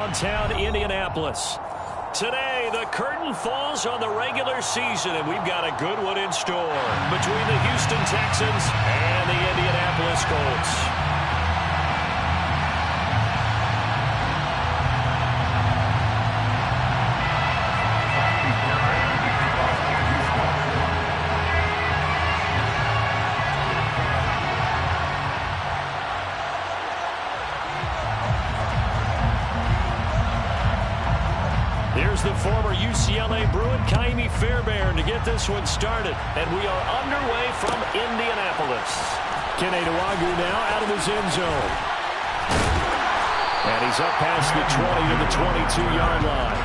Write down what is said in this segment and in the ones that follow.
Downtown Indianapolis. Today, the curtain falls on the regular season, and we've got a good one in store between the Houston Texans and the Indianapolis Colts. Here's the former UCLA Bruin, Kaimi Fairbairn, to get this one started. And we are underway from Indianapolis. Kene Nwangwu now out of his end zone. And he's up past the 20 to the 22-yard line.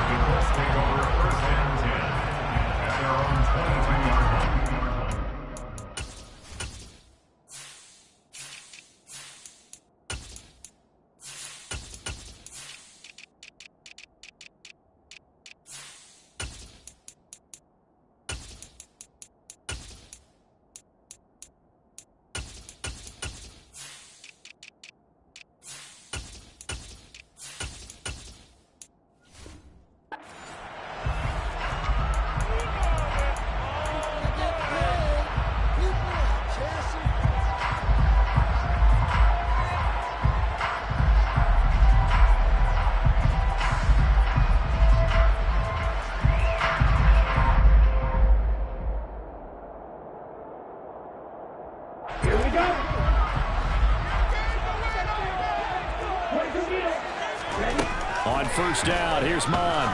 On first down, here's Mon.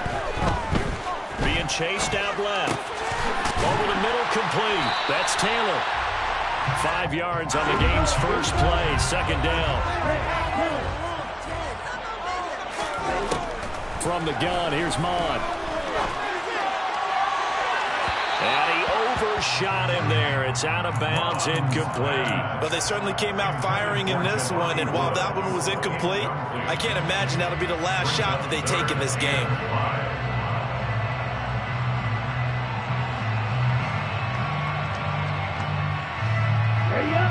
Being chased out left. Over the middle, complete. That's Taylor. 5 yards on the game's first play. Second down. From the gun, here's Mon. And he overshot him there. It's out of bounds, incomplete. Well, they certainly came out firing in this one, and while that one was incomplete, I can't imagine that'll be the last shot that they take in this game.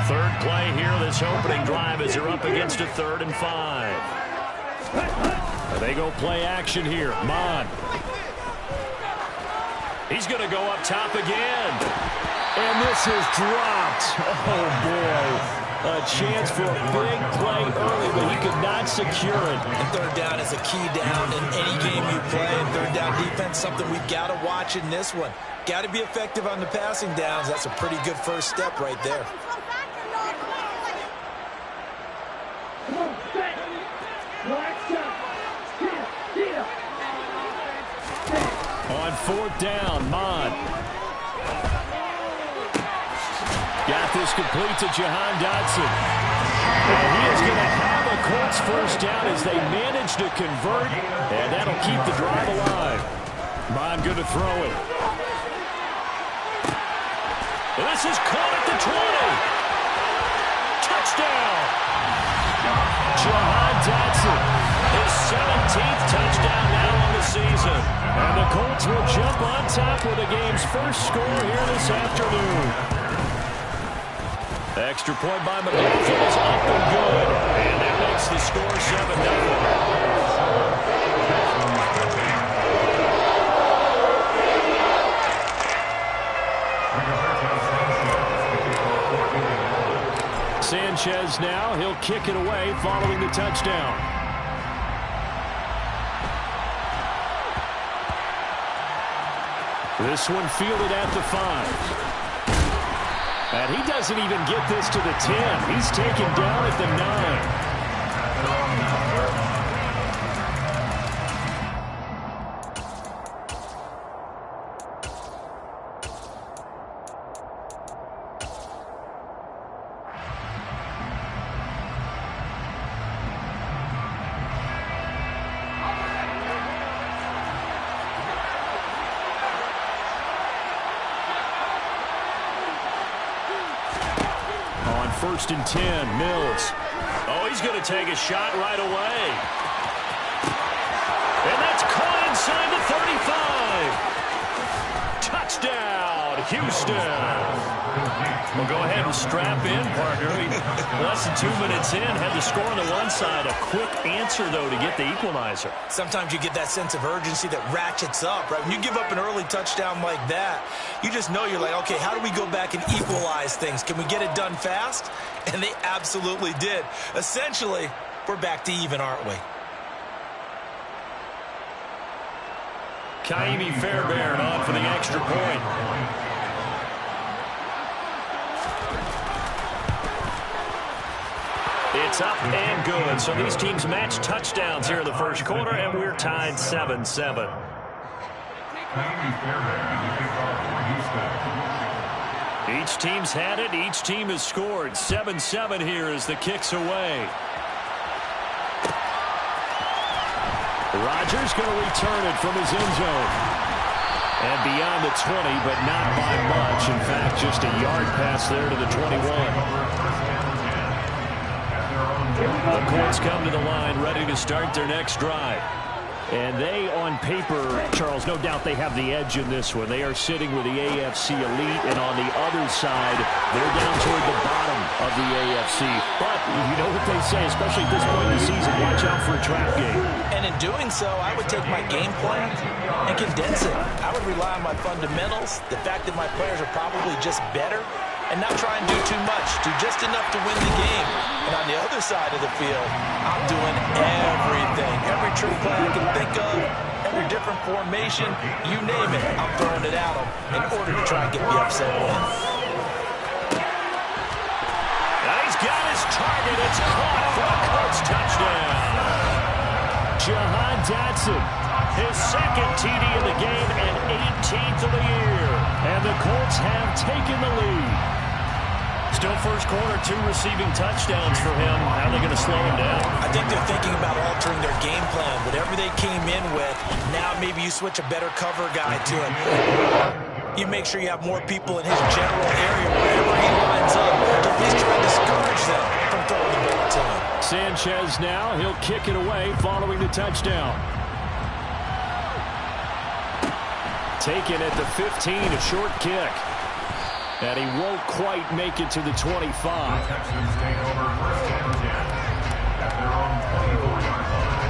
Third play here, this opening drive, as they're up against a 3rd and 5. They go play action here. Mon. He's going to go up top again. And this is dropped. Oh, boy. A chance for a big play early, but he could not secure it. And third down is a key down in any game you play. And third down defense, something we've got to watch in this one. Got to be effective on the passing downs. That's a pretty good first step right there. On fourth down, Mon. Got this complete to Jahan Dotson. And he is going to have a Colts first down as they manage to convert, and that'll keep the drive alive. Mon going to throw it. This is caught at the 20. Touchdown. Jahan Dotson, his 17th touchdown now on the season. And the Colts will jump on top with the game's first score here this afternoon. Extra point by McLaughlin is up and good. And that makes the score 7-0. Sanchez now, he'll kick it away following the touchdown. This one fielded at the 5. And he doesn't even get this to the 10. He's taken down at the 9. First and 10, Mills. Oh, he's going to take a shot right away. And that's caught inside the 35. Touchdown, Houston. Well, go ahead and strap in, partner. Less than 2 minutes in, had the score on the one side. A quick answer, though, to get the equalizer. Sometimes you get that sense of urgency that ratchets up, right? When you give up an early touchdown like that, you just know you're like, okay, how do we go back and equalize things? Can we get it done fast? And they absolutely did. Essentially, we're back to even, aren't we? Kaimi Fairbairn on for the extra point. It's up and good. So these teams match touchdowns here in the first quarter, and we're tied 7-7. Each team's had it. Each team has scored. 7-7 here as the kick's away. Rodgers going to return it from his end zone. And beyond the 20, but not by much. In fact, just a yard pass there to the 21. The Colts come to the line ready to start their next drive. And they, on paper, Charles, no doubt they have the edge in this one. They are sitting with the AFC elite, and on the other side, they're down toward the bottom of the AFC. But you know what they say, especially at this point in the season, watch out for a trap game. And in doing so, I would take my game plan and condense it. I would rely on my fundamentals, the fact that my players are probably just better, and not try and do too much, do just enough to win the game. And on the other side of the field, I'm doing everything. Every trick play I can think of, every different formation, you name it, I'm throwing it at them in order to try and get the upset win. Now he's got his target. It's caught for a Colts touchdown. Jahan Dotson, his second TD of the game and 18th of the year. And the Colts have taken the lead. Still first quarter, 2 receiving touchdowns for him. How are they going to slow him down? I think they're thinking about altering their game plan. Whatever they came in with, now maybe you switch a better cover guy to him. You make sure you have more people in his general area wherever he lines up to at least try and discourage them from throwing the ball to him. Sanchez now, he'll kick it away following the touchdown. Taken at the 15, a short kick. And he won't quite make it to the 25. Texans take over first and 10 at their own 24-yard line.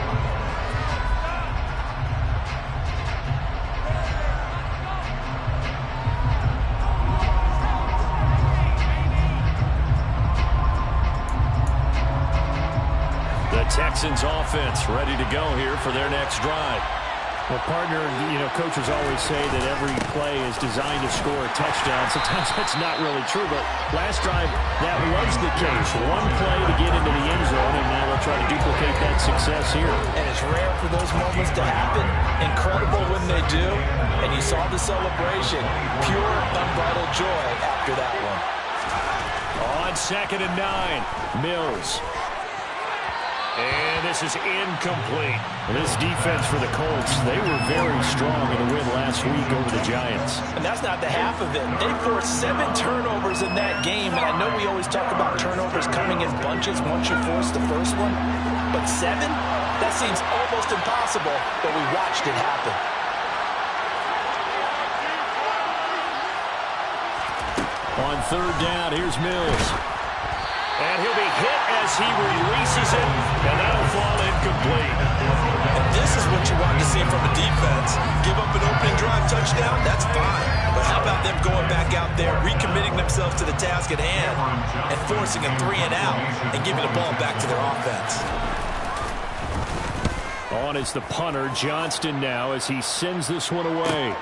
The Texans offense ready to go here for their next drive. Well, partner, you know, coaches always say that every play is designed to score a touchdown. Sometimes that's not really true, but last drive, that was the case. One play to get into the end zone, and now they'll try to duplicate that success here. And it's rare for those moments to happen. Incredible when they do. And you saw the celebration. Pure, unbridled joy after that one. On 2nd and 9, Mills. And this is incomplete. This defense for the Colts, they were very strong in the win last week over the Giants. And that's not the half of it. They forced 7 turnovers in that game. And I know we always talk about turnovers coming in bunches once you force the first one. But 7? That seems almost impossible, but we watched it happen. On 3rd down, here's Mills. And he'll be hit as he releases it, and that'll fall incomplete. And this is what you want to see from a defense. Give up an opening drive touchdown, that's fine. But how about them going back out there, recommitting themselves to the task at hand, and forcing a 3 and out, and giving the ball back to their offense. On is the punter, Johnston now, as he sends this one away.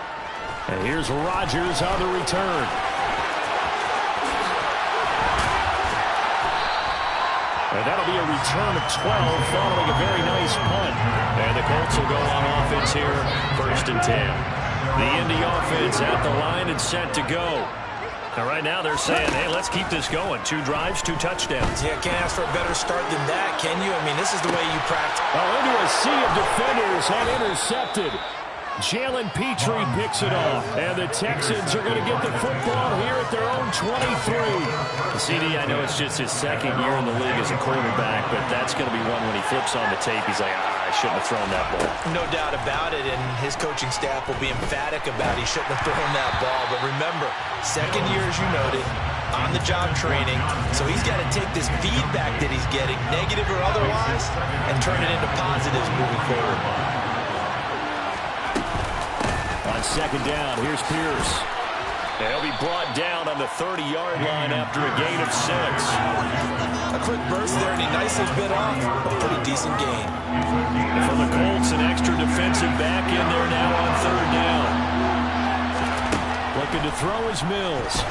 And here's Rodgers on the return. And that'll be a return of 12 following a very nice punt. And the Colts will go on offense here, 1st and 10. The Indy offense at the line and set to go. Now right now they're saying, hey, let's keep this going. 2 drives, 2 touchdowns. Yeah, can't ask for a better start than that, can you? I mean, this is the way you practice. Oh, into a sea of defenders and intercepted. Jalen Petrie picks it off, and the Texans are going to get the football here at their own 23. CD, I know it's just his 2nd year in the league as a quarterback, but that's going to be one when he flips on the tape. He's like, I shouldn't have thrown that ball. No doubt about it, and his coaching staff will be emphatic about he shouldn't have thrown that ball. But remember, 2nd year, as you noted, on-the-job training, so he's got to take this feedback that he's getting, negative or otherwise, and turn it into positives moving forward. On second down, here's Pierce. He'll be brought down on the 30-yard line after a gain of 6. A quick burst there, and he nicely bit off a pretty decent gain. For the Colts, an extra defensive back in there now on third down. Looking to throw is Mills.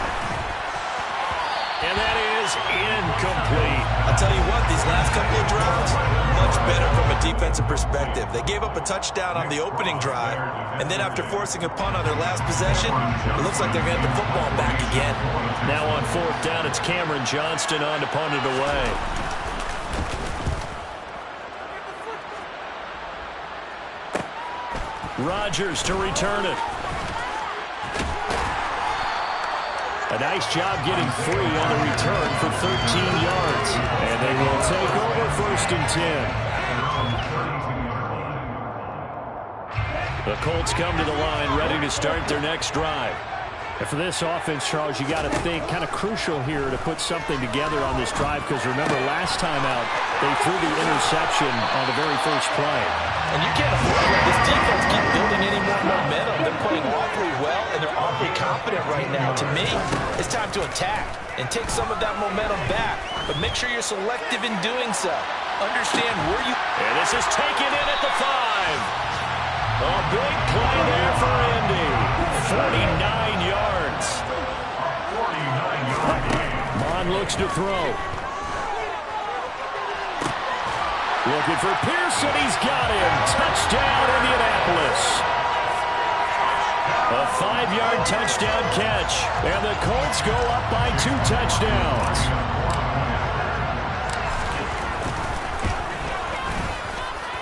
And that is incomplete. I'll tell you what, these last couple of drives, much better from a defensive perspective. They gave up a touchdown on the opening drive, and then after forcing a punt on their last possession, it looks like they're going to get the football back again. Now on fourth down, it's Cameron Johnston on to punt it away. Rodgers to return it. A nice job getting free on the return for 13 yards. And they will take over first and 10. The Colts come to the line ready to start their next drive. And for this offense, Charles, you got to think kind of crucial here to put something together on this drive, because remember, last time out, they threw the interception on the very first play. And you can't afford to let this defense keep building any more momentum. They're playing awfully well, and they're awfully confident right now. To me, it's time to attack and take some of that momentum back. But make sure you're selective in doing so. Understand where you... And this is taken in at the 5. A big play there for Indy. 49 yards. Mon looks to throw. Looking for Pearson. He's got him. Touchdown, Indianapolis. A 5-yard touchdown catch. And the Colts go up by 2 touchdowns.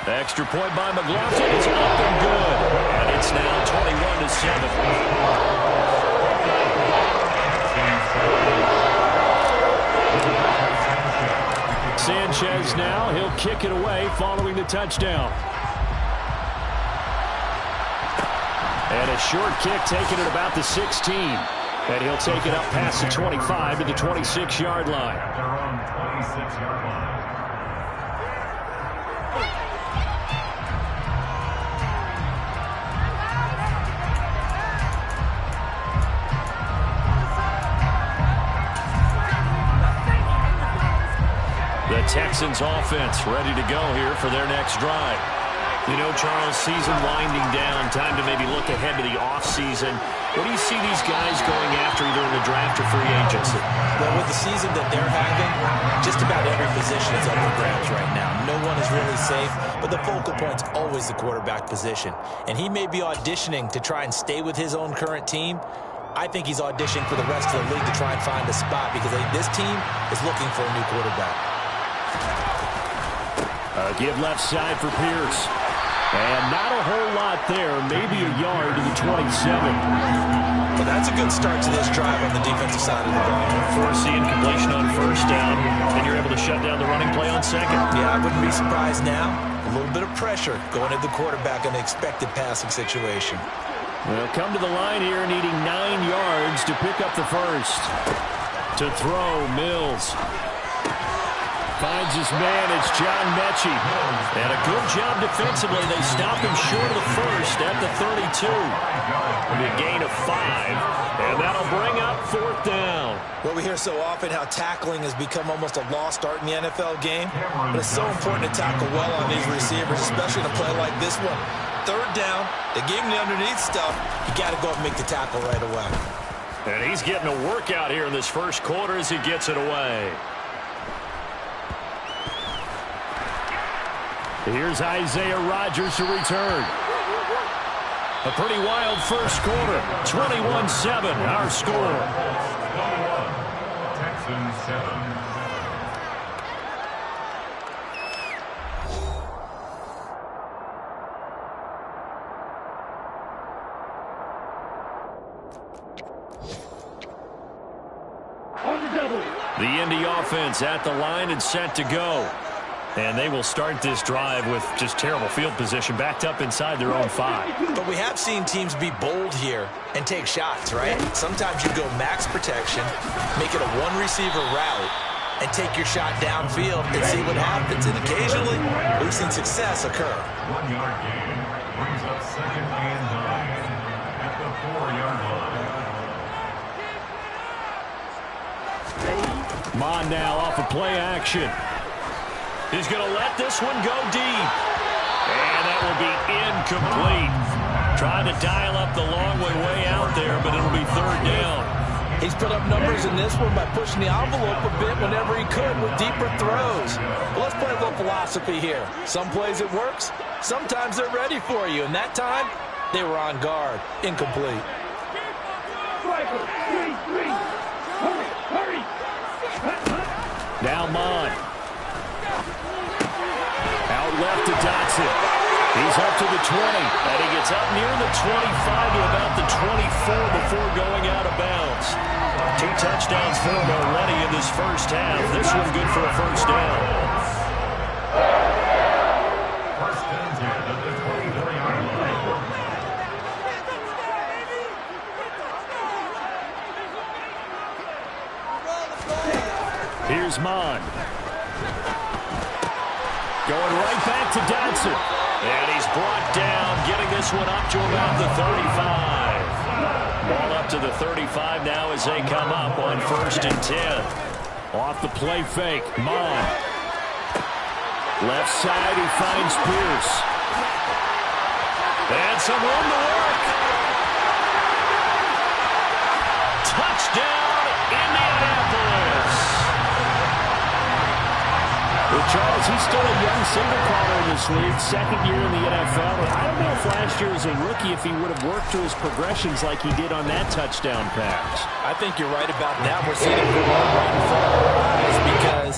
Extra point by McLaughlin. It's up and good. And it's now 21-7. Sanchez now, he'll kick it away following the touchdown. And a short kick taken at about the 16. And he'll take it up past the 25 to the 26-yard line. At their own 26-yard line. The Texans offense ready to go here for their next drive. You know, Charles, season winding down, time to maybe look ahead to the offseason. What do you see these guys going after either in the draft or free agency? Well, with the season that they're having, just about every position is up for grabs right now. No one is really safe, but the focal point's always the quarterback position. And he may be auditioning to try and stay with his own current team. I think he's auditioning for the rest of the league to try and find a spot, because I think this team is looking for a new quarterback. Give left side for Pierce. And not a whole lot there, maybe a yard to the 27. Well, that's a good start to this drive on the defensive side of the ball. Forcing completion on first down, and you're able to shut down the running play on second. Yeah, I wouldn't be surprised now. A little bit of pressure going at the quarterback in an expected passing situation. They'll come to the line here needing 9 yards to pick up the first. To throw, Mills. Finds his man, it's John Mechie. And a good job defensively. They stop him short of the first at the 32. A gain of 5. And that'll bring up fourth down. Well, we hear so often how tackling has become almost a lost art in the NFL game. But it's so important to tackle well on these receivers, especially in a play like this one. Third down, they gave him the underneath stuff. You got to go up and make the tackle right away. And he's getting a workout here in this first quarter as he gets it away. Here's Isaiah Rodgers to return. A pretty wild first quarter. 21-7, our score. Texans 7. The Indy offense at the line and set to go. And they will start this drive with just terrible field position, backed up inside their own 5. But we have seen teams be bold here and take shots, right? Sometimes you go max protection, make it a one-receiver route, and take your shot downfield and see what happens. And occasionally, we've seen success occur. 1 yard gain brings up 2nd and 9 at the 4-yard line. Mon now off of play action. He's going to let this one go deep. And that will be incomplete. Trying to dial up the long way out there, but it'll be 3rd down. He's put up numbers in this one by pushing the envelope a bit whenever he could with deeper throws. But let's play a little philosophy here. Some plays it works. Sometimes they're ready for you. And that time, they were on guard. Incomplete. Now Mon. Out left to Dotson. He's up to the 20, and he gets up near the 25 to about the 24 before going out of bounds. 2 touchdowns for him already in this first half. This one good for a 1st down. 1st and 10 at the 23-yard line. Here's Mon. Going right back to Dotson. And he's brought down, getting this one up to about the 35. Ball up to the 35 now as they come up on 1st and 10. Off the play fake, Mon. Left side, he finds Pierce. And some room to work. Touchdown, Indianapolis. Well, Charles, he's still a young single caller in this league, 2nd year in the NFL. And I don't know if last year as a rookie if he would have worked through his progressions like he did on that touchdown pass. I think you're right about that. We're seeing him go right in front of our eyes because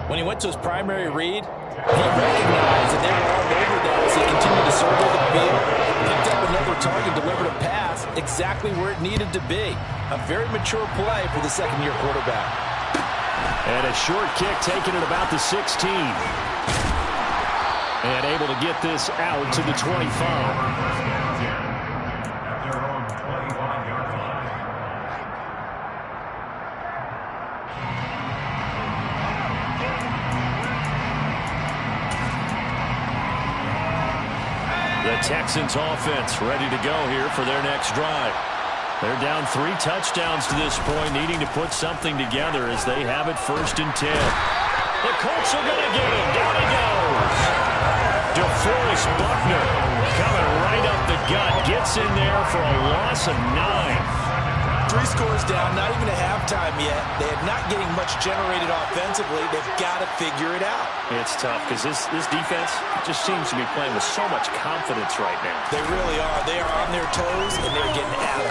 when he went to his primary read, he recognized that they were all over that as he continued to circle the field, picked up another target, delivered a pass exactly where it needed to be. A very mature play for the 2nd-year quarterback. And a short kick taken at about the 16. And able to get this out to the 25. At their own 25-yard line. The Texans offense ready to go here for their next drive. They're down 3 touchdowns to this point, needing to put something together as they have it 1st and 10. The Colts are going to get him. Down he goes. DeForest Buckner coming right up the gut. Gets in there for a loss of 9. 3 scores down, not even at halftime yet. They're not getting much generated offensively. They've got to figure it out. It's tough because this defense just seems to be playing with so much confidence right now. They really are. They are on their toes, and they're getting at it.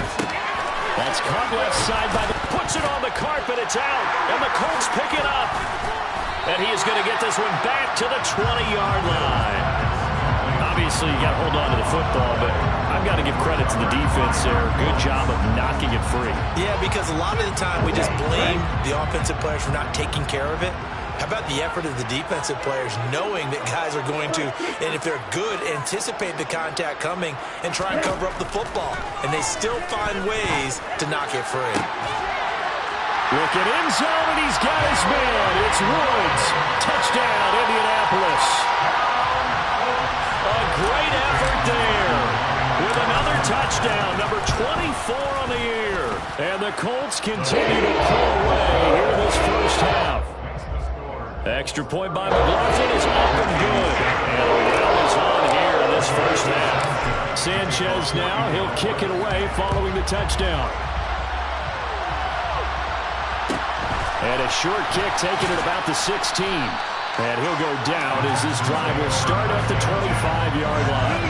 That's caught left side by the... Puts it on the carpet. It's out. And the Colts pick it up. And he is going to get this one back to the 20-yard line. Obviously, you got to hold on to the football, but I've got to give credit to the defense there. Good job of knocking it free. Yeah, because a lot of the time we just blame the offensive players for not taking care of it. How about the effort of the defensive players knowing that guys are going to, and if they're good, anticipate the contact coming and try and cover up the football. And they still find ways to knock it free. Look at end zone, and he's got his man. It's Woods. Touchdown, Indianapolis. A great effort there with another touchdown, number 24 on the year. And the Colts continue to pull away here in this first half. Extra point by McLaughlin is up and good. And a well is on here in this first half. Sanchez now, he'll kick it away following the touchdown. And a short kick taken at about the 16. And he'll go down as this drive will start at the 25-yard line.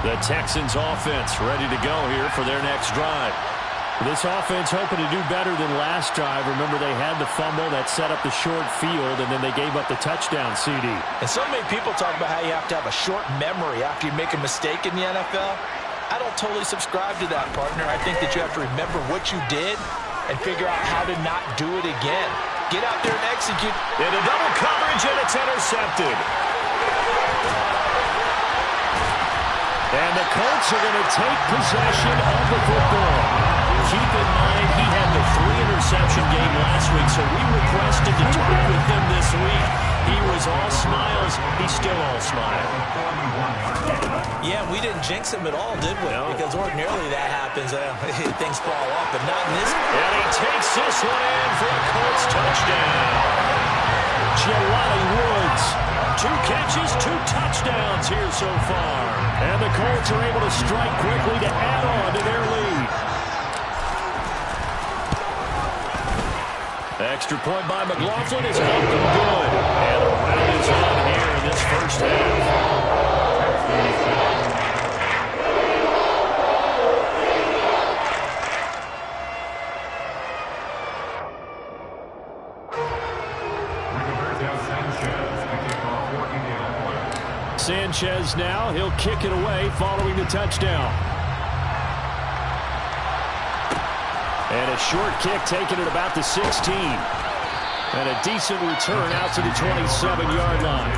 The Texans offense ready to go here for their next drive. This offense hoping to do better than last drive. Remember, they had the fumble that set up the short field, and then they gave up the touchdown CD. And so many people talk about how you have to have a short memory after you make a mistake in the NFL. I don't totally subscribe to that, partner. I think that you have to remember what you did and figure out how to not do it again. Get out there and execute. Into double coverage, and it's intercepted. And the Colts are going to take possession of the football. Keep in mind, he had the 3-interception game last week, so we requested to talk with him this week. He was all smiles. He's still all smile. Yeah, we didn't jinx him at all, did we? No. Because ordinarily that happens. Things fall off, but not in this. And he takes this one in for a Colts touchdown. Jelani Woods. 2 catches, 2 touchdowns here so far. And the Colts are able to strike quickly to add on to their lead. Extra point by McLaughlin is up and good. And the round is on here in this first half. Sanchez now, he'll kick it away following the touchdown. And a short kick taken at about the 16. And a decent return out to the 27-yard line.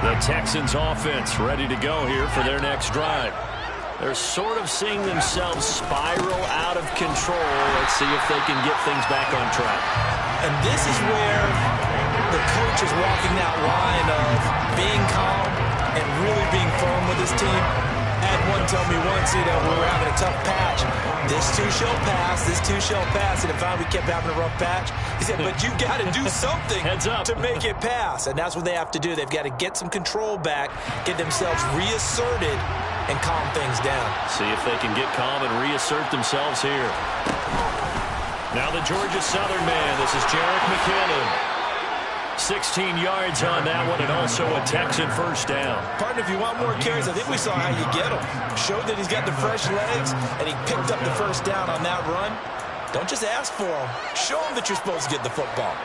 The Texans offense ready to go here for their next drive. They're sort of seeing themselves spiral out of control. Let's see if they can get things back on track. And this is where the coach is walking that line of being calm and really being firm with his team. I had one tell me once, we were having a tough patch. This too shall pass, this too shall pass. And if we kept having a rough patch, he said, but you got to do something Heads up. to make it pass. And that's what they have to do. They've got to get some control back, get themselves reasserted, and calm things down. See if they can get calm and reassert themselves here. Now the Georgia Southern man. This is Jerick McKinnon. 16 yards on that one, and also a Texan first down. Partner, if you want more carries, I think we saw how you get him. Showed that he's got the fresh legs, and he picked up the first down on that run. Don't just ask for him. Show him that you're supposed to get the football.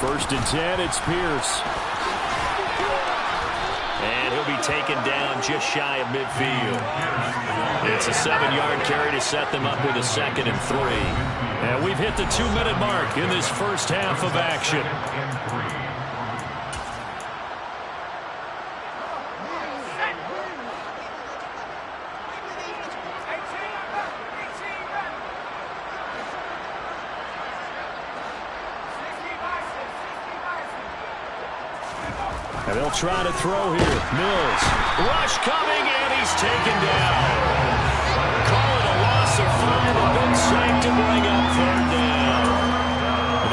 First and 10, it's Pierce. And he'll be taken down just shy of midfield. It's a 7-yard carry to set them up with a 2nd and 3. And we've hit the 2-minute mark in this first half of action. And they'll try to throw here. Mills. Rush coming, and he's taken down. Call it a loss of 5. A big sack to bring up 3rd down.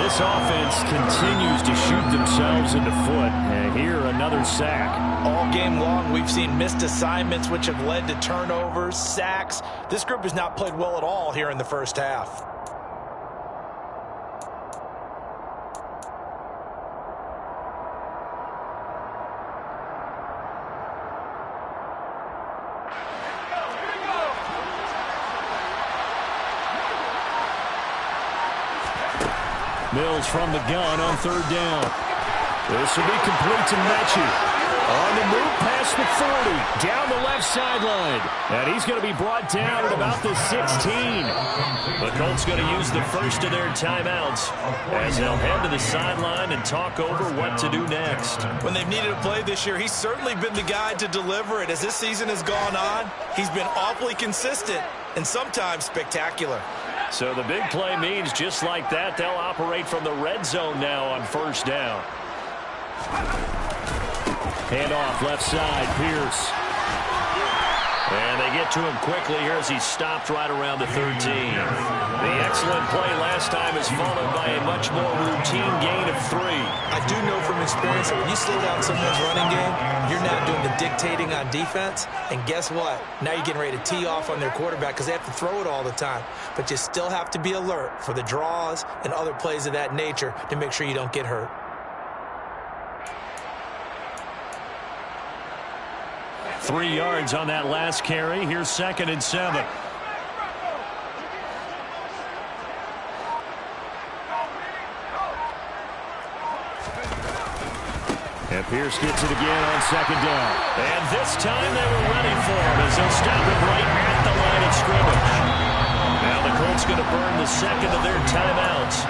This offense continues to shoot themselves in the foot. And here, another sack. All game long, we've seen missed assignments, which have led to turnovers, sacks. This group has not played well at all here in the first half. Mills from the gun on 3rd down. This will be complete to Mechie. On the move past the 40. Down the left sideline. And he's going to be brought down at about the 16. The Colts going to use the first of their timeouts as they'll head to the sideline and talk over what to do next. When they've needed a play this year, he's certainly been the guy to deliver it. As this season has gone on, he's been awfully consistent and sometimes spectacular. So the big play means just like that, they'll operate from the red zone now on 1st down. Hand off left side, Pierce. And they get to him quickly here as he stopped right around the 13. The excellent play last time is followed by a much more routine gain of 3. I do know from experience that when you slow down someone's running game, you're now doing the dictating on defense. And guess what? Now you're getting ready to tee off on their quarterback because they have to throw it all the time. But you still have to be alert for the draws and other plays of that nature to make sure you don't get hurt. Three yards on that last carry. Here's 2nd and 7. And Pierce gets it again on 2nd down. And this time they were ready for him as they'll stop him right at the line of scrimmage. Now the Colts going to burn the second of their timeouts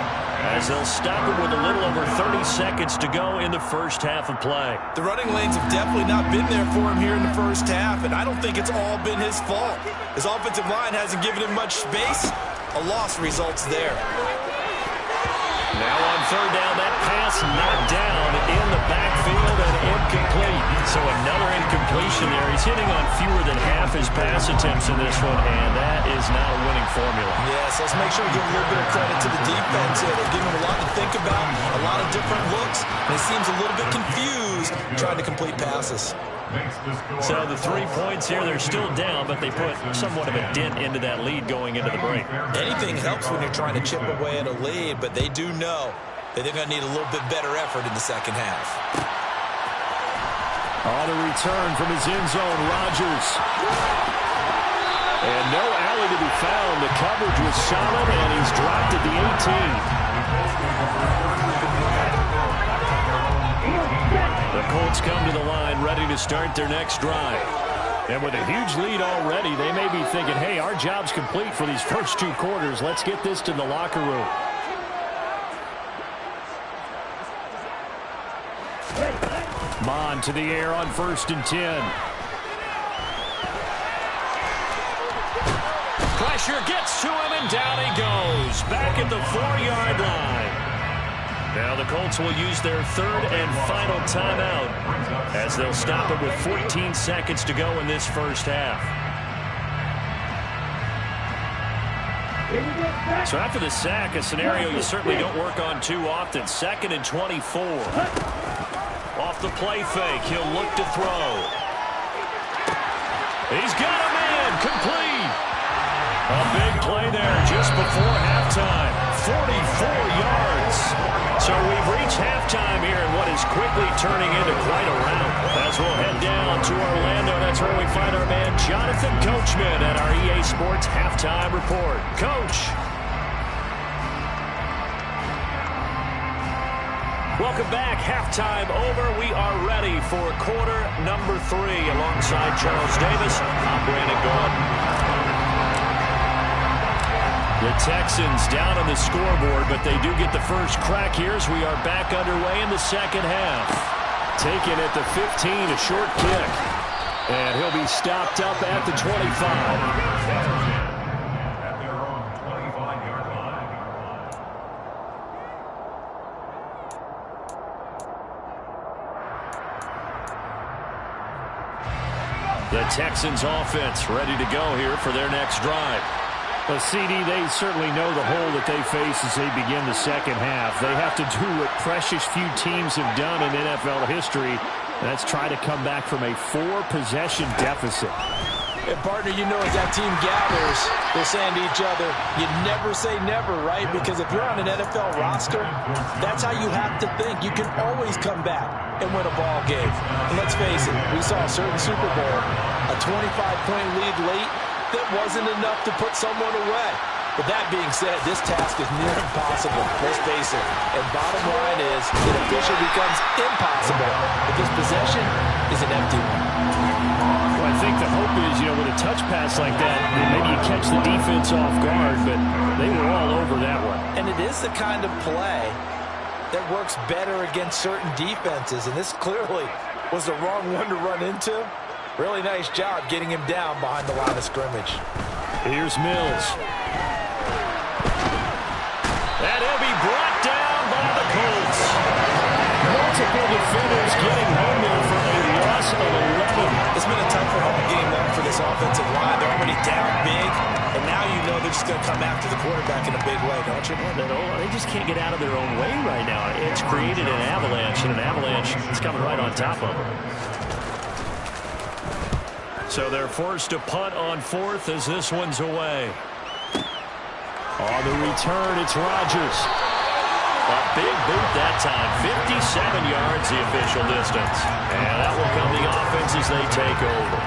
as they'll stop him with a little over 30 seconds to go in the first half of play. The running lanes have definitely not been there for him here in the first half, and I don't think it's all been his fault. His offensive line hasn't given him much space. A loss results there. Now on 3rd down, that pass knocked down in the backfield and incomplete. So another incompletion there. He's hitting on fewer than half his pass attempts in this one, and that is not a winning formula. Yes, let's make sure we give a little bit of credit to the defense here. They're giving him a lot to think about, a lot of different looks, and he seems a little bit confused trying to complete passes. So the 3 points here, they're still down, but they put somewhat of a dent into that lead going into the break. Anything helps when you're trying to chip away at a lead, but they do know that they're going to need a little bit better effort in the second half. On the return from his end zone, Rodgers. And no alley to be found. The coverage was solid, and he's dropped at the 18. The Colts come to the line ready to start their next drive. And with a huge lead already, they may be thinking, hey, our job's complete for these first 2 quarters. Let's get this to the locker room. Mon to the air on 1st and 10. Pressure gets to him, and down he goes. Back at the 4-yard line. Now the Colts will use their 3rd and final timeout as they'll stop it with 14 seconds to go in this first half. So after the sack, a scenario you certainly don't work on too often. 2nd and 24. Off the play fake, he'll look to throw. He's got a man, complete. A big play there just before halftime. 44 yards. So we've reached halftime here in what is quickly turning into quite a rout. As we'll head down to Orlando, that's where we find our man Jonathan Coachman at our EA Sports Halftime Report. Coach. Welcome back. Halftime over. We are ready for quarter number 3. Alongside Charles Davis, I'm Brandon Gordon. The Texans down on the scoreboard, but they do get the first crack here as we are back underway in the second half. Taken at the 15, a short kick. And he'll be stopped up at the 25. At their own 25-yard line. The Texans offense ready to go here for their next drive. Well, CD, they certainly know the hole that they face as they begin the second half. They have to do what precious few teams have done in NFL history, and that's try to come back from a 4-possession deficit. And partner, you know, as that team gathers, they're saying to each other, you never say never, right? Because if you're on an NFL roster, that's how you have to think. You can always come back and win a ball game. And let's face it, we saw a certain Super Bowl, a 25-point lead late, that wasn't enough to put someone away. But that being said, this task is near impossible. Let's face it. And bottom line is, it officially becomes impossible if this possession is an empty one. Well, I think the hope is, you know, with a touch pass like that, maybe you catch the defense off guard, but they were all over that one. And it is the kind of play that works better against certain defenses. And this clearly was the wrong one to run into. Really nice job getting him down behind the line of scrimmage. Here's Mills. And he'll be brought down by the Colts. Multiple defenders getting home there for a loss of 11. This been a tougher home game, though, for this offensive line. They're already down big, and now you know they're just going to come after the quarterback in a big way, don't you? They just can't get out of their own way right now. It's created an avalanche, and an avalanche is coming right on top of them. So they're forced to punt on fourth as this one's away. On the return, it's Rodgers. A big boot that time. 57 yards the official distance. And that will come the offense as they take over.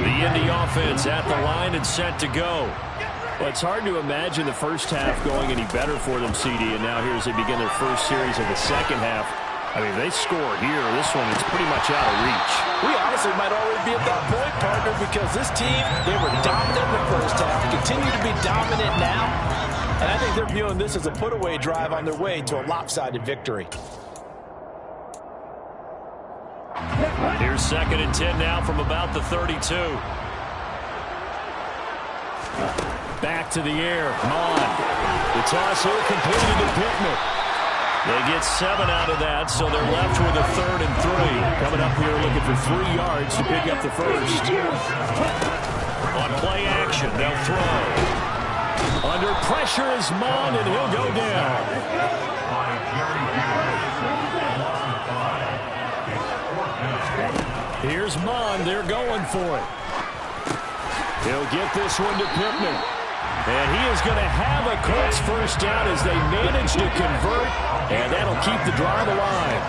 The Indy offense at the line and set to go. Well, it's hard to imagine the first half going any better for them, CD. And now here as they begin their first series of the second half. I mean, they score here. This one is pretty much out of reach. We honestly might already be at that point, partner, because this team, they were dominant in the first half, continue to be dominant now, and I think they're viewing this as a put-away drive on their way to a lopsided victory. Here's 2nd and 10 now from about the 32. Back to the air. Mon. The toss here completed to Pittman. They get 7 out of that, so they're left with a 3rd and 3. Coming up here looking for 3 yards to pick up the first. On play action, they'll throw. Under pressure is Mon, and he'll go down. Here's Mon. They're going for it. He'll get this one to Pittman. And he is going to have a Colts first down as they manage to convert, and that'll keep the drive alive.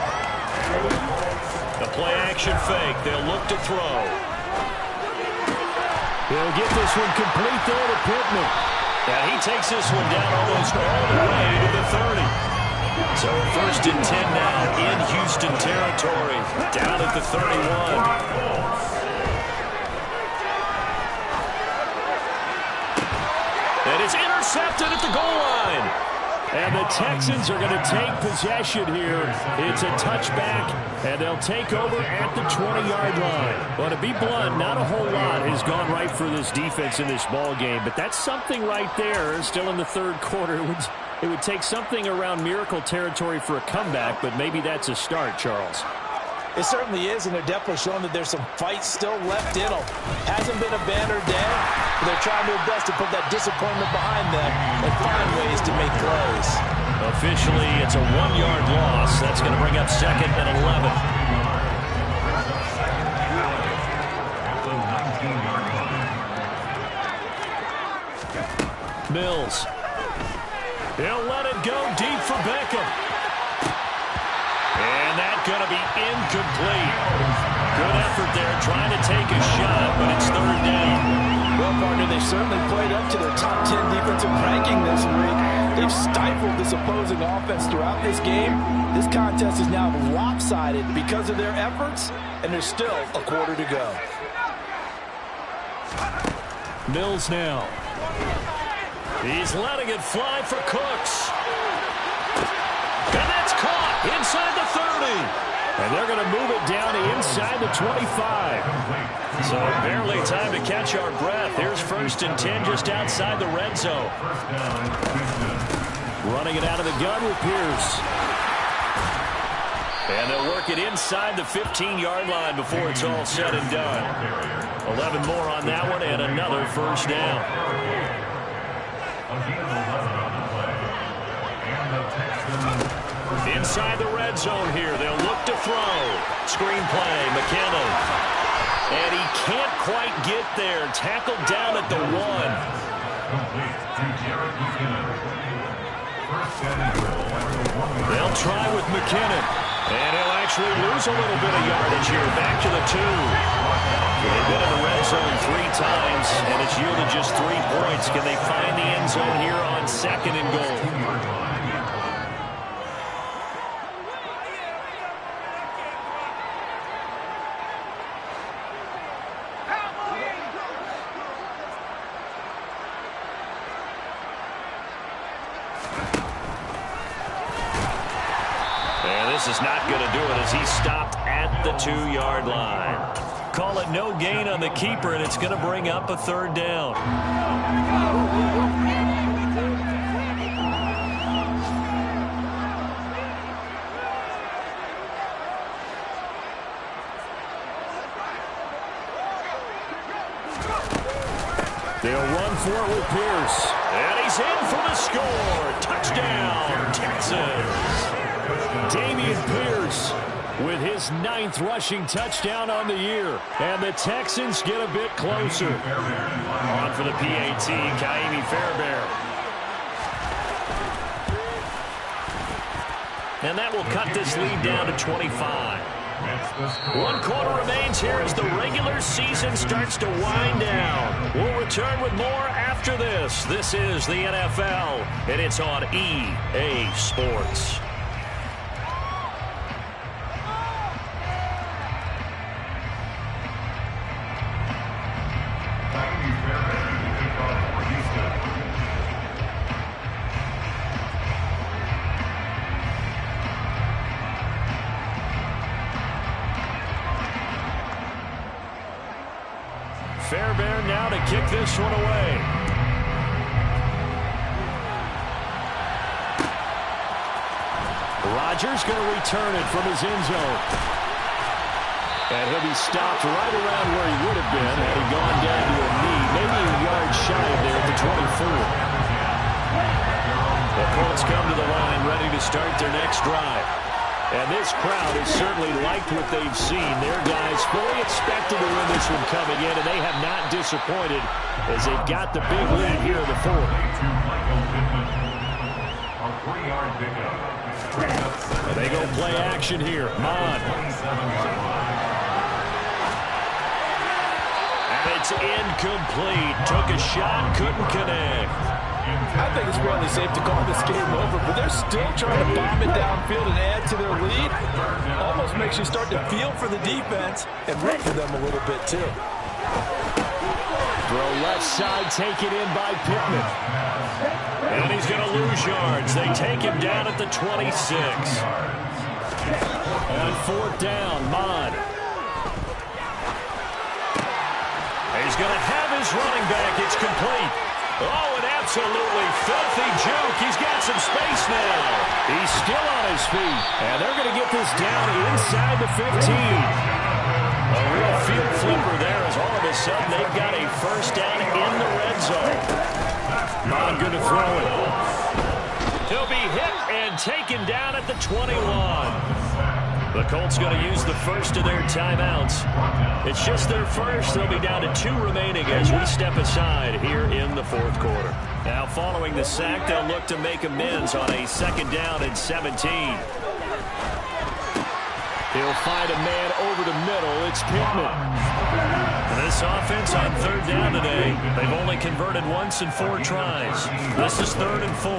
The play-action fake. They'll look to throw. He'll get this one complete there to Pittman. And he takes this one down almost all the way to the 30. So 1st and 10 now in Houston territory, down at the 31. And it's intercepted at the goal line. And the Texans are going to take possession here. It's a touchback, and they'll take over at the 20-yard line. Well, to be blunt, not a whole lot has gone right for this defense in this ball game, but that's something right there. Still in the 3rd quarter. It would take something around miracle territory for a comeback, but maybe that's a start, Charles. It certainly is, and they're definitely showing that there's some fight still left in them. Hasn't been a banner day, but they're trying their best to put that disappointment behind them and find ways to make plays. Officially, it's a 1-yard loss. That's going to bring up 2nd and 11. Mills. He'll let it go deep for Beckham. And that's going to be incomplete. Good effort there trying to take a shot, but it's 3rd down. Well, partner, they certainly played up to their top 10 defensive ranking this week. They've stifled this opposing offense throughout this game. This contest is now lopsided because of their efforts, and there's still a quarter to go. Mills now. He's letting it fly for Cooks. And that's caught inside the 30. And they're going to move it down to inside the 25. So barely time to catch our breath. Here's 1st and 10 just outside the red zone. Running it out of the gun with Pierce. And they'll work it inside the 15-yard line before it's all said and done. 11 more on that one and another first down. Inside the red zone here. They'll look to throw. Screen play. McKinnon. And he can't quite get there. Tackled down at the 1. They'll try with McKinnon. And he'll actually lose a little bit of yardage here. Back to the 2. They've been in the red zone 3 times, and it's yielded just 3 points. Can they find the end zone here on 2nd and goal? This is not going to do it as he stopped at the 2-yard line. Call it no gain on the keeper, and it's going to bring up a 3rd down. They'll run for it with Pierce. And he's in for the score. Touchdown, Texans. Dameon Pierce with his 9th rushing touchdown on the year. And the Texans get a bit closer. On for the PAT, Ka'imi Fairbairn. And that will cut this lead down to 25. 1 quarter remains here as the regular season starts to wind down. We'll return with more after this. This is the NFL, and it's on EA Sports. Fairbairn now to kick this one away. Rodgers going to return it from his end zone. And he'll be stopped right around where he would have been had he gone down to a knee, maybe a yard shy of there at the 24. The Colts come to the line ready to start their next drive. And this crowd has certainly liked what they've seen. Their guys fully expected to win this one coming in, and they have not disappointed as they've got the big lead here in the 4th. They go play action here. Mon. And it's incomplete. Took a shot, couldn't connect. I think it's fairly safe to call this game over, but they're still trying to bomb it downfield and add to their lead. Almost makes you start to feel for the defense and root for them a little bit, too. Throw left side, taken in by Pittman. And he's going to lose yards. They take him down at the 26. On 4th down, Mon. He's going to have his running back. It's complete. Oh, an absolutely filthy juke. He's got some space now. He's still on his feet. And they're going to get this down inside the 15. A real field flipper there as all of a sudden they've got a first down in the red zone. Not good to throw it. He'll be hit and taken down at the 21. The Colts going to use the first of their timeouts. It's just their first. They'll be down to 2 remaining as we step aside here in the 4th quarter. Now following the sack, they'll look to make amends on a 2nd down and 17. He'll find a man over the middle. It's Pittman. This offense on 3rd down today, they've only converted once in 4 tries. This is 3rd and 4.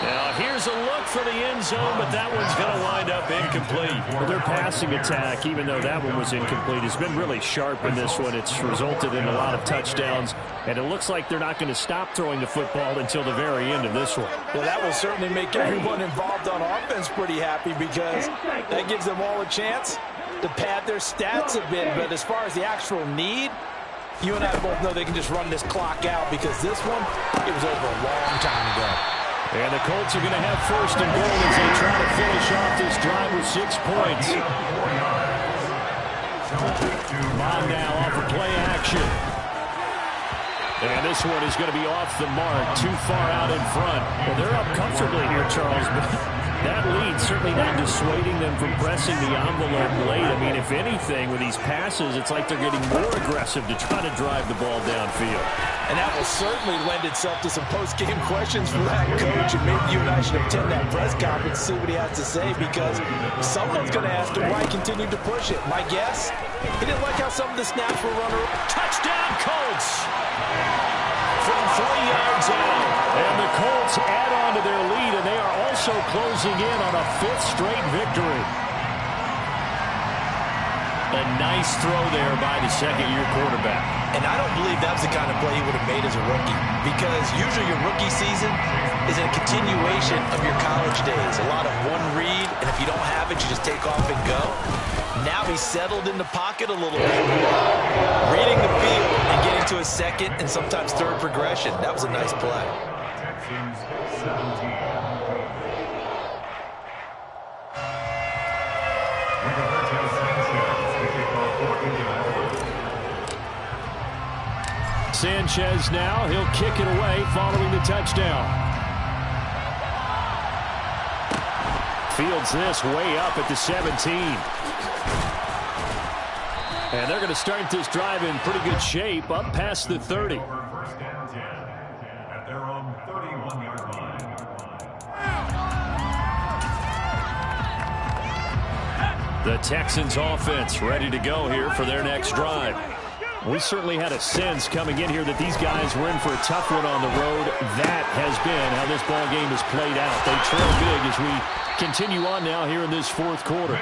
Now here's a look for the end zone, but that one's going to wind up incomplete. Well, their passing attack, even though that one was incomplete, has been really sharp in this one. It's resulted in a lot of touchdowns, and it looks like they're not going to stop throwing the football until the very end of this one. Well, that will certainly make everyone involved on offense pretty happy because that gives them all a chance to pad their stats a bit. But as far as the actual need, you and I both know they can just run this clock out because this one, it was over a long time ago. And the Colts are going to have 1st and goal as they try to finish off this drive with 6 points. Mon now off of play action. And this one is going to be off the mark, too far out in front. Well, they're up comfortably here, Charles, but that lead certainly not dissuading them from pressing the envelope late. I mean, if anything, with these passes, it's like they're getting more aggressive to try to drive the ball downfield. And that will certainly lend itself to some post-game questions from that coach, and maybe you and I should attend that press conference and see what he has to say, because someone's going to ask him why he continued to push it. My guess, he didn't like how some of the snaps were running. Touchdown, Colts! From 3 yards out. And the Colts add on to their lead, and they are also closing in on a 5th straight victory. A nice throw there by the 2nd-year quarterback. And I don't believe that was the kind of play he would have made as a rookie, because usually your rookie season is a continuation of your college days. A lot of one read, and if you don't have it, you just take off and go. Now he's settled in the pocket a little bit more, reading the field and getting to a 2nd and sometimes 3rd progression. That was a nice play. Texans 17. Sanchez now. He'll kick it away following the touchdown. Fields this way up at the 17. And they're going to start this drive in pretty good shape, up past the 30. First and 10 at their own 31-yard line. The Texans offense ready to go here for their next drive. We certainly had a sense coming in here that these guys were in for a tough one on the road. That has been how this ball game has played out. They trail big as we continue on now here in this fourth quarter.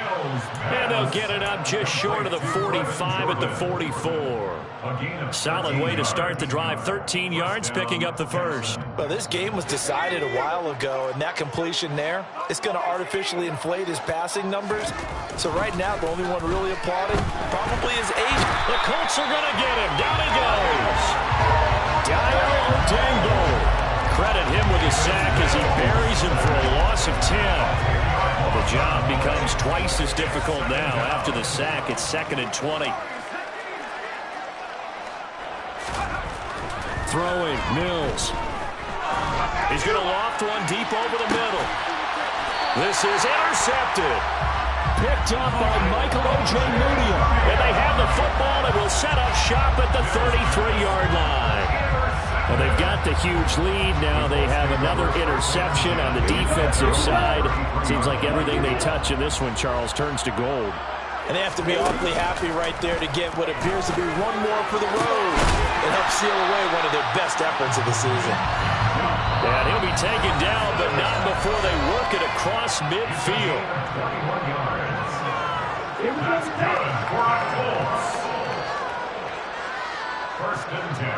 And they'll get it up just short of the 45 at the 44. Solid way to start the drive. 13 yards, picking up the first. Well, this game was decided a while ago, and that completion there, it's going to artificially inflate his passing numbers. So right now, the only one really applauding probably is Asia. The Colts are going to get him. Down he goes. Dio Dangle. Credit him with a sack as he buries him for a loss of 10. The job becomes twice as difficult now. After the sack, it's 2nd and 20. Throwing, Mills. He's going to loft one deep over the middle. This is intercepted. Picked up by Michael O.J. Mudia. And they have the football and will set up shop at the 33-yard line. Well, they've got the huge lead. Now they have another interception on the defensive side. Seems like everything they touch in this one, Charles, turns to gold. And they have to be awfully happy right there to get what appears to be one more for the road and help seal away one of their best efforts of the season. And he'll be taken down, but not before they work it across midfield. 21 yards. That's good for our Colts. First and 10.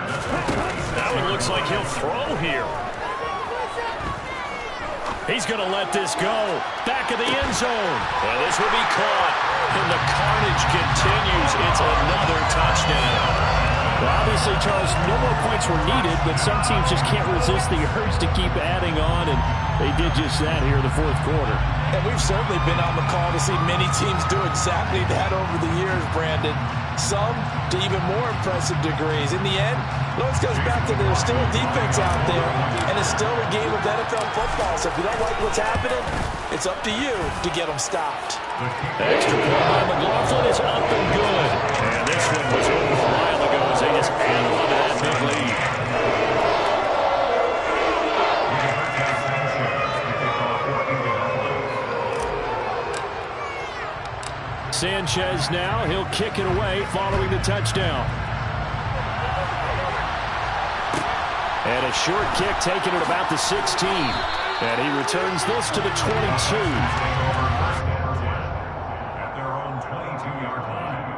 Now it looks like he'll throw here. He's going to let this go. Back of the end zone. And this will be caught. And the carnage continues. It's another touchdown. Well, obviously, Charles, no more points were needed, but some teams just can't resist the urge to keep adding on, and they did just that here in the fourth quarter. And we've certainly been on the call to see many teams do exactly that over the years, Brandon. Some to even more impressive degrees. In the end, it always goes back to there's still a defense out there, and it's still a game of NFL football. So if you don't like what's happening, it's up to you to get them stopped. Extra point by McLaughlin is up and good. And this one was over a while ago as they just hang on to that big lead. Sanchez now. He'll kick it away following the touchdown. And a short kick taken at about the 16. And he returns this to the 22. At their own 22-yard line.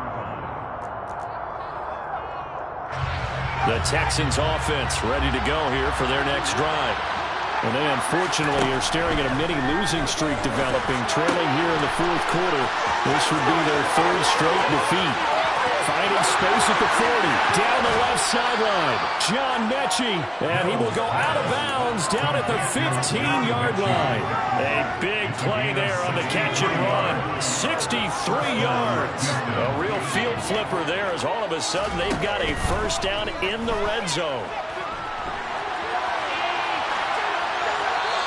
The Texans offense ready to go here for their next drive. And they unfortunately are staring at a mini losing streak developing, trailing here in the fourth quarter. This would be their third straight defeat. Finding space at the 40, down the left sideline. John Mechie, and he will go out of bounds down at the 15-yard line. A big play there on the catch and run. 63 yards. A real field flipper there as all of a sudden they've got a first down in the red zone.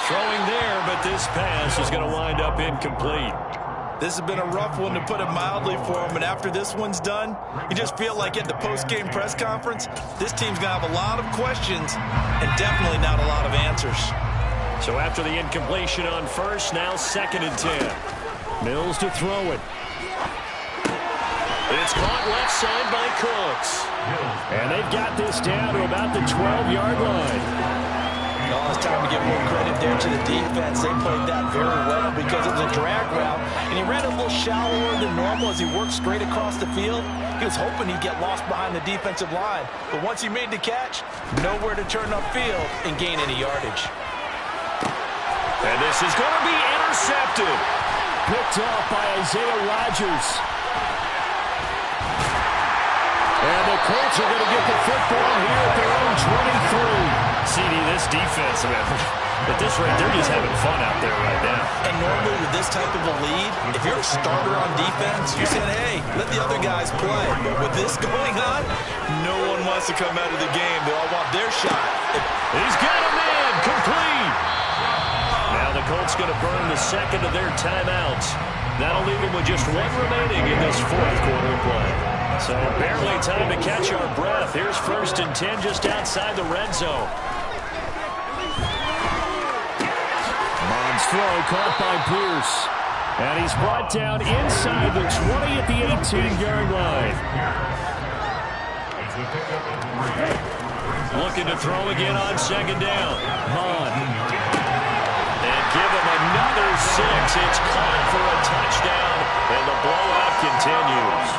Throwing there, but this pass is going to wind up incomplete. This has been a rough one, to put it mildly, for him. And after this one's done, you just feel like at the post-game press conference, this team's going to have a lot of questions and definitely not a lot of answers. So after the incompletion on first, now 2nd and 10. Mills to throw it. It's caught left side by Cooks. And they've got this down to about the 12-yard line. Oh, it's time to give more credit there to the defense. They played that very well because it was a drag route, and he ran a little shallower than normal as he worked straight across the field. He was hoping he'd get lost behind the defensive line, but once he made the catch, nowhere to turn upfield and gain any yardage. And this is going to be intercepted. Picked off by Isaiah Rodgers. And the Colts are going to get the football here at their own 23. CD, this defense, at this rate, they're just having fun out there right now. And normally with this type of a lead, if you're a starter on defense, you're saying, hey, let the other guys play. But with this going on, no one wants has to come out of the game. They all want their shot. He's got a man complete. Now the Colts going to burn the second of their timeouts. That'll leave them with just one remaining in this fourth quarter play. So barely time to catch our breath. Here's 1st and 10 just outside the red zone. Mond's throw caught by Pierce. And he's brought down inside the 20 at the 18-yard line. Looking to throw again on 2nd down. Mond. And give him another 6. It's caught for a touchdown, and the blowout continues.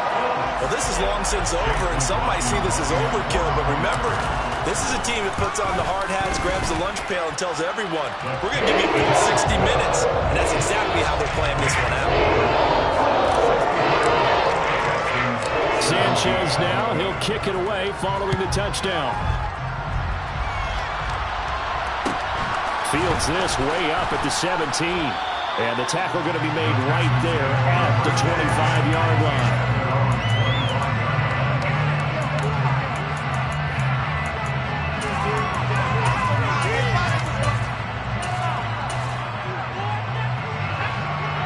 Well, this is long since over, and some might see this as overkill, but remember, this is a team that puts on the hard hats, grabs the lunch pail, and tells everyone, we're going to give you a full 60 minutes, and that's exactly how they're playing this one out. Sanchez now, he'll kick it away following the touchdown. Fields this way up at the 17. And the tackle going to be made right there at the 25-yard line.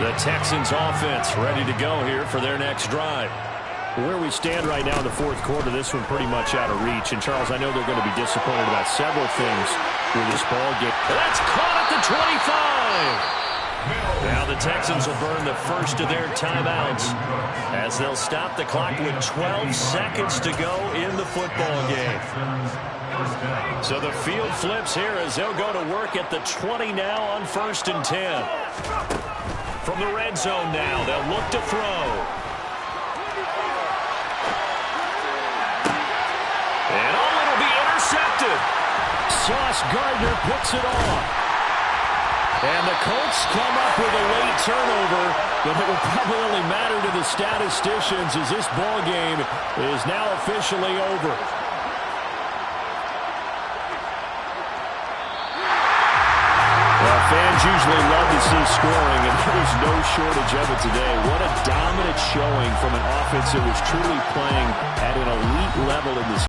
The Texans offense ready to go here for their next drive. Where we stand right now in the fourth quarter, this one pretty much out of reach. And, Charles, I know they're going to be disappointed about several things with this ball game. That's caught at the 25. Now the Texans will burn the first of their timeouts as they'll stop the clock with 12 seconds to go in the football game. So the field flips here as they'll go to work at the 20 now on 1st and 10. From the red zone now, they'll look to throw. And it'll be intercepted. Sauce Gardner picks it off. And the Colts come up with a late turnover, but it will probably only matter to the statisticians as this ball game is now officially over. Well, fans usually love to see scoring, and there's no shortage of it today. What a dominant showing from an offense that was truly playing at an elite level in this